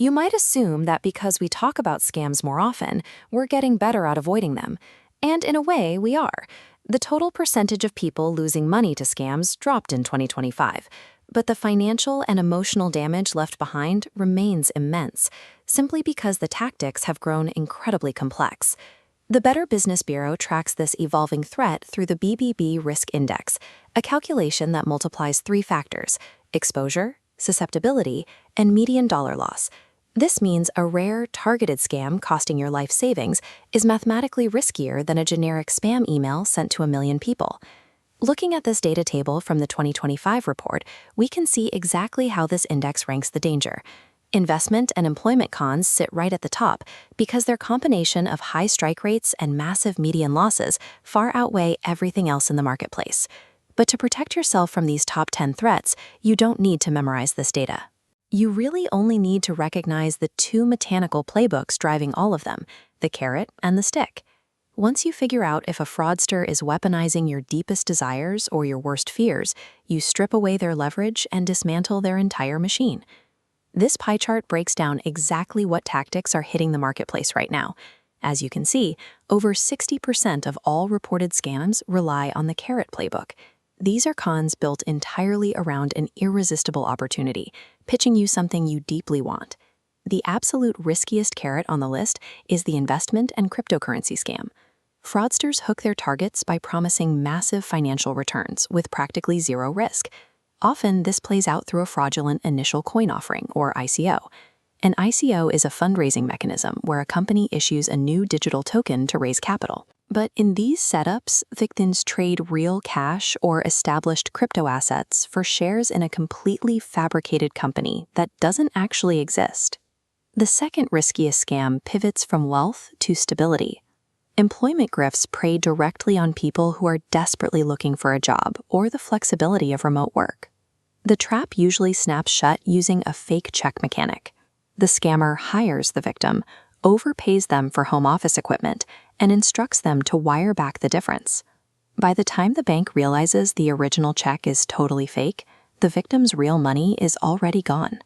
You might assume that because we talk about scams more often, we're getting better at avoiding them. And in a way, we are. The total percentage of people losing money to scams dropped in 2025. But the financial and emotional damage left behind remains immense, simply because the tactics have grown incredibly complex. The Better Business Bureau tracks this evolving threat through the BBB Risk Index, a calculation that multiplies three factors: exposure, susceptibility, and median dollar loss. This means a rare, targeted scam costing your life savings is mathematically riskier than a generic spam email sent to a million people. Looking at this data table from the 2025 report, we can see exactly how this index ranks the danger. Investment and employment cons sit right at the top because their combination of high strike rates and massive median losses far outweigh everything else in the marketplace. But to protect yourself from these top 10 threats, you don't need to memorize this data. You really only need to recognize the two mechanical playbooks driving all of them, the carrot and the stick. Once you figure out if a fraudster is weaponizing your deepest desires or your worst fears, you strip away their leverage and dismantle their entire machine. This pie chart breaks down exactly what tactics are hitting the marketplace right now. As you can see, over 60% of all reported scams rely on the carrot playbook. These are cons built entirely around an irresistible opportunity, pitching you something you deeply want. The absolute riskiest carrot on the list is the investment and cryptocurrency scam. Fraudsters hook their targets by promising massive financial returns with practically zero risk. Often, this plays out through a fraudulent initial coin offering, or ICO. An ICO is a fundraising mechanism where a company issues a new digital token to raise capital. But in these setups, victims trade real cash or established crypto assets for shares in a completely fabricated company that doesn't actually exist. The second riskiest scam pivots from wealth to stability. Employment grifts prey directly on people who are desperately looking for a job or the flexibility of remote work. The trap usually snaps shut using a fake check mechanic. The scammer hires the victim, overpays them for home office equipment, and instructs them to wire back the difference. By the time the bank realizes the original check is totally fake, the victim's real money is already gone.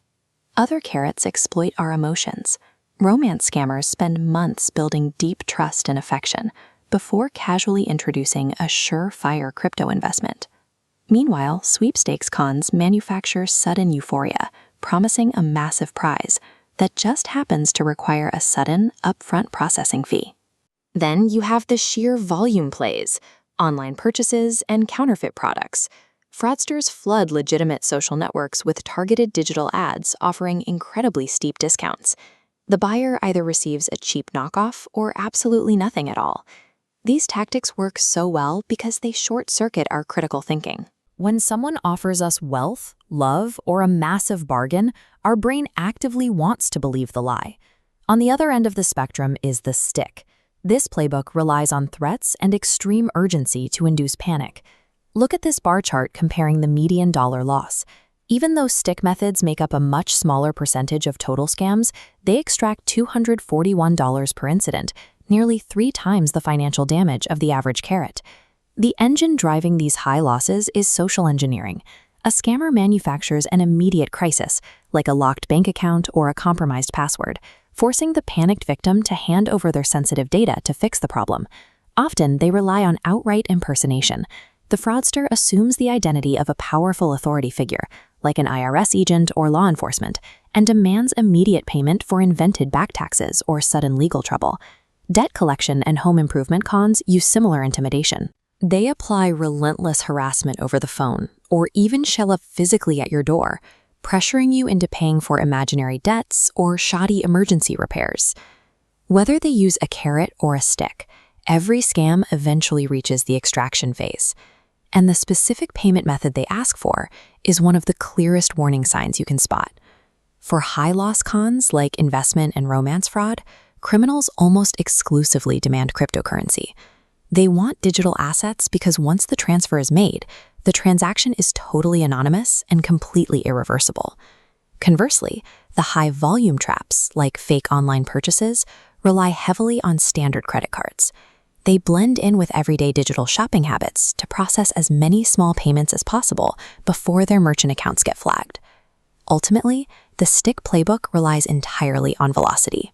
Other carrots exploit our emotions. Romance scammers spend months building deep trust and affection before casually introducing a surefire crypto investment. Meanwhile, sweepstakes cons manufacture sudden euphoria, promising a massive prize that just happens to require a sudden, upfront processing fee. Then you have the sheer volume plays, online purchases, and counterfeit products. Fraudsters flood legitimate social networks with targeted digital ads offering incredibly steep discounts. The buyer either receives a cheap knockoff or absolutely nothing at all. These tactics work so well because they short-circuit our critical thinking. When someone offers us wealth, love, or a massive bargain, our brain actively wants to believe the lie. On the other end of the spectrum is the stick. This playbook relies on threats and extreme urgency to induce panic. Look at this bar chart comparing the median dollar loss. Even though stick methods make up a much smaller percentage of total scams, they extract $241 per incident, nearly 3 times the financial damage of the average carrot. The engine driving these high losses is social engineering. A scammer manufactures an immediate crisis, like a locked bank account or a compromised password, forcing the panicked victim to hand over their sensitive data to fix the problem. Often, they rely on outright impersonation. The fraudster assumes the identity of a powerful authority figure, like an IRS agent or law enforcement, and demands immediate payment for invented back taxes or sudden legal trouble. Debt collection and home improvement cons use similar intimidation. They apply relentless harassment over the phone, or even show up physically at your door, pressuring you into paying for imaginary debts or shoddy emergency repairs. Whether they use a carrot or a stick, every scam eventually reaches the extraction phase. And the specific payment method they ask for is one of the clearest warning signs you can spot. For high-loss cons like investment and romance fraud, criminals almost exclusively demand cryptocurrency. They want digital assets because once the transfer is made, the transaction is totally anonymous and completely irreversible. Conversely, the high-volume traps, like fake online purchases, rely heavily on standard credit cards. They blend in with everyday digital shopping habits to process as many small payments as possible before their merchant accounts get flagged. Ultimately, The stick playbook relies entirely on velocity.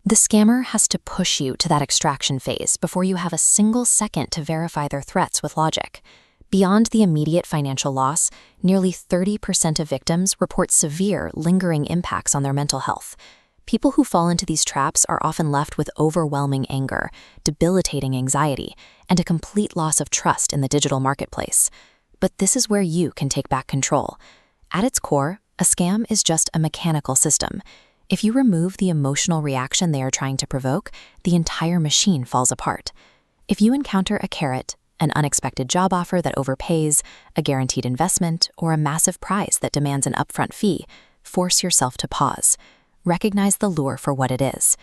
The scammer has to push you to that extraction phase before you have a single second to verify their threats with logic. Beyond the immediate financial loss, nearly 30% of victims report severe, lingering impacts on their mental health. People who fall into these traps are often left with overwhelming anger, debilitating anxiety, and a complete loss of trust in the digital marketplace. But this is where you can take back control. At its core, a scam is just a mechanical system. If you remove the emotional reaction they are trying to provoke, the entire machine falls apart. If you encounter a carrot, an unexpected job offer that overpays, a guaranteed investment, or a massive prize that demands an upfront fee, force yourself to pause. Recognize the lure for what it is.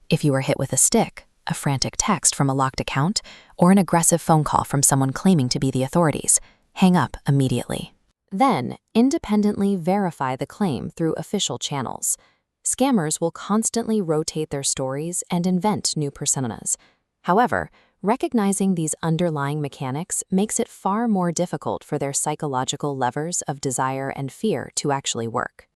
If you are hit with a stick, a frantic text from a locked account, or an aggressive phone call from someone claiming to be the authorities, hang up immediately. Then, independently verify the claim through official channels. Scammers will constantly rotate their stories and invent new personas. However, recognizing these underlying mechanics makes it far more difficult for their psychological levers of desire and fear to actually work.